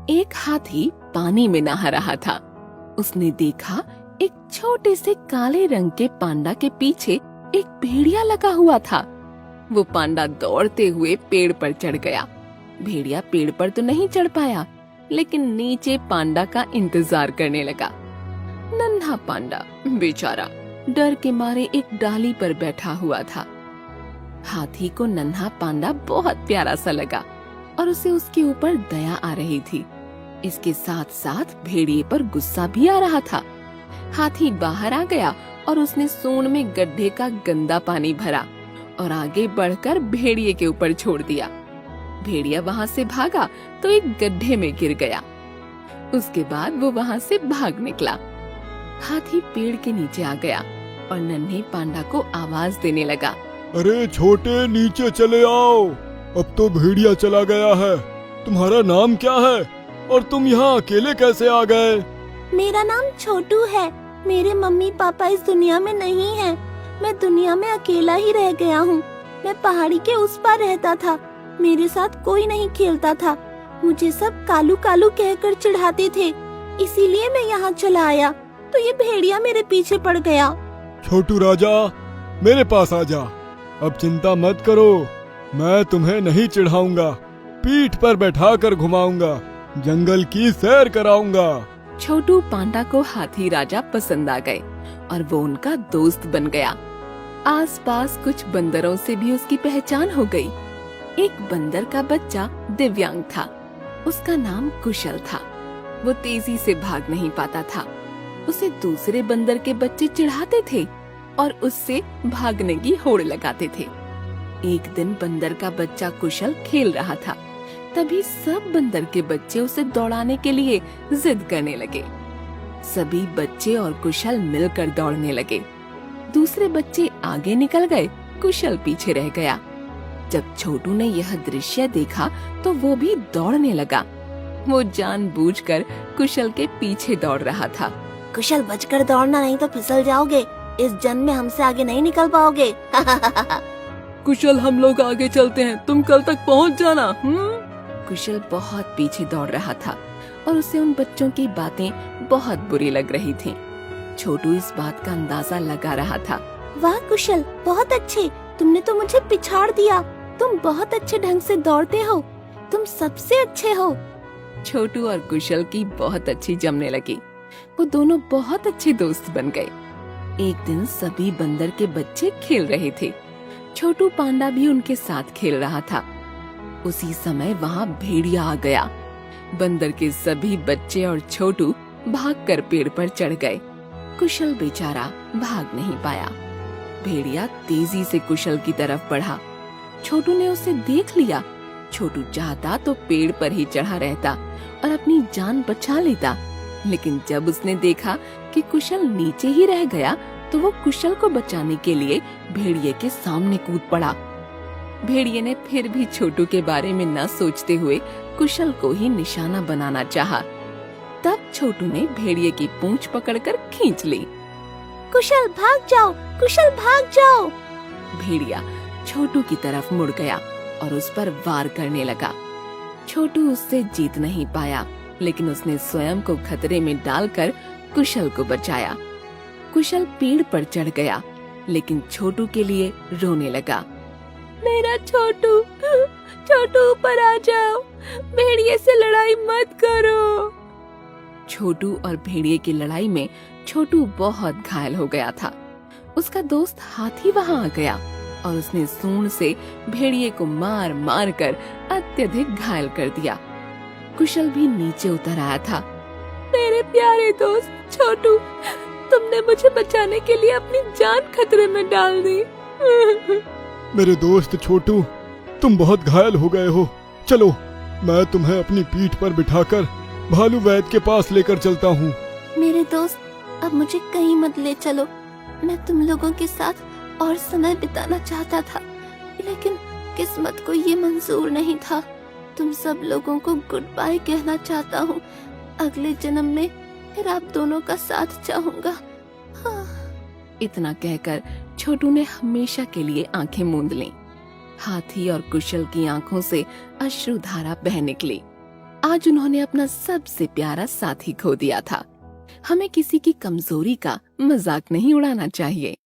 एक हाथी पानी में नहा रहा था। उसने देखा एक छोटे से काले रंग के पांडा के पीछे एक भेड़िया लगा हुआ था। वो पांडा दौड़ते हुए पेड़ पर चढ़ गया। भेड़िया पेड़ पर तो नहीं चढ़ पाया, लेकिन नीचे पांडा का इंतजार करने लगा। नन्हा पांडा बेचारा डर के मारे एक डाली पर बैठा हुआ था। हाथी को नन्हा पांडा बहुत प्यारा सा लगा और उसे उसके ऊपर दया आ रही थी। इसके साथ साथ भेड़िए पर गुस्सा भी आ रहा था। हाथी बाहर आ गया और उसने सूंड में गड्ढे का गंदा पानी भरा और आगे बढ़कर भेड़िए के ऊपर छोड़ दिया। भेड़िया वहाँ से भागा तो एक गड्ढे में गिर गया। उसके बाद वो वहाँ से भाग निकला। हाथी पेड़ के नीचे आ गया और नन्हे पांडा को आवाज देने लगा, अरे छोटे, नीचे चले आओ। अब तो भेड़िया चला गया है। तुम्हारा नाम क्या है और तुम यहाँ अकेले कैसे आ गए? मेरा नाम छोटू है। मेरे मम्मी पापा इस दुनिया में नहीं हैं। मैं दुनिया में अकेला ही रह गया हूँ। मैं पहाड़ी के उस पार रहता था। मेरे साथ कोई नहीं खेलता था। मुझे सब कालू कालू कहकर चिढ़ाते थे। इसीलिए मैं यहाँ चला आया तो ये भेड़िया मेरे पीछे पड़ गया। छोटू राजा, मेरे पास आ जा। अब चिंता मत करो, मैं तुम्हें नहीं चिढ़ाऊंगा। पीठ पर बैठाकर घुमाऊंगा, जंगल की सैर कराऊंगा। छोटू पांडा को हाथी राजा पसंद आ गए और वो उनका दोस्त बन गया। आसपास कुछ बंदरों से भी उसकी पहचान हो गई। एक बंदर का बच्चा दिव्यांग था। उसका नाम कुशल था। वो तेजी से भाग नहीं पाता था। उसे दूसरे बंदर के बच्चे चिढ़ाते थे और उससे भागने की होड़ लगाते थे। एक दिन बंदर का बच्चा कुशल खेल रहा था। तभी सब बंदर के बच्चे उसे दौड़ाने के लिए जिद करने लगे। सभी बच्चे और कुशल मिलकर दौड़ने लगे। दूसरे बच्चे आगे निकल गए, कुशल पीछे रह गया। जब छोटू ने यह दृश्य देखा तो वो भी दौड़ने लगा। वो जानबूझकर कुशल के पीछे दौड़ रहा था। कुशल, बचकर दौड़ना, नहीं तो फिसल जाओगे। इस जन्म में हमसे आगे नहीं निकल पाओगे। कुशल, हम लोग आगे चलते हैं, तुम कल तक पहुंच जाना। कुशल बहुत पीछे दौड़ रहा था और उसे उन बच्चों की बातें बहुत बुरी लग रही थीं। छोटू इस बात का अंदाजा लगा रहा था। वाह कुशल, बहुत अच्छे। तुमने तो मुझे पिछाड़ दिया। तुम बहुत अच्छे ढंग से दौड़ते हो। तुम सबसे अच्छे हो। छोटू और कुशल की बहुत अच्छी जमने लगी। वो दोनों बहुत अच्छे दोस्त बन गए। एक दिन सभी बंदर के बच्चे खेल रहे थे। छोटू पांडा भी उनके साथ खेल रहा था। उसी समय वहाँ भेड़िया आ गया। बंदर के सभी बच्चे और छोटू भागकर पेड़ पर चढ़ गए। कुशल बेचारा भाग नहीं पाया। भेड़िया तेजी से कुशल की तरफ बढ़ा। छोटू ने उसे देख लिया। छोटू चाहता तो पेड़ पर ही चढ़ा रहता और अपनी जान बचा लेता, लेकिन जब उसने देखा कि कुशल नीचे ही रह गया तो वो कुशल को बचाने के लिए भेड़िए के सामने कूद पड़ा। भेड़िए ने फिर भी छोटू के बारे में न सोचते हुए कुशल को ही निशाना बनाना चाहा। तब छोटू ने भेड़िए की पूंछ पकड़कर खींच ली। कुशल भाग जाओ, कुशल भाग जाओ। भेड़िया छोटू की तरफ मुड़ गया और उस पर वार करने लगा। छोटू उससे जीत नहीं पाया, लेकिन उसने स्वयं को खतरे में डालकर कुशल को बचाया। कुशल पेड़ पर चढ़ गया, लेकिन छोटू के लिए रोने लगा। मेरा छोटू, छोटू ऊपर आ जाओ। भेड़िए से लड़ाई मत करो। छोटू और भेड़िए की लड़ाई में छोटू बहुत घायल हो गया था। उसका दोस्त हाथी वहाँ आ गया और उसने सूंड से भेड़िए को मार मार कर अत्यधिक घायल कर दिया। कुशल भी नीचे उतर आया था। मेरे प्यारे दोस्त छोटू, तुमने मुझे बचाने के लिए अपनी जान खतरे में डाल दी। मेरे दोस्त छोटू, तुम बहुत घायल हो गए हो। चलो, मैं तुम्हें अपनी पीठ पर बिठाकर भालू वैद्य के पास लेकर चलता हूँ। मेरे दोस्त, अब मुझे कहीं मत ले चलो। मैं तुम लोगों के साथ और समय बिताना चाहता था, लेकिन किस्मत को ये मंजूर नहीं था। तुम सब लोगों को गुड बाय कहना चाहता हूँ। अगले जन्म में फिर आप दोनों का साथ चाहूंगा। हाँ। इतना कहकर छोटू ने हमेशा के लिए आंखें मूंद लीं। हाथी और कुशल की आंखों से अश्रुधारा बह निकली। आज उन्होंने अपना सबसे प्यारा साथी खो दिया था। हमें किसी की कमजोरी का मजाक नहीं उड़ाना चाहिए।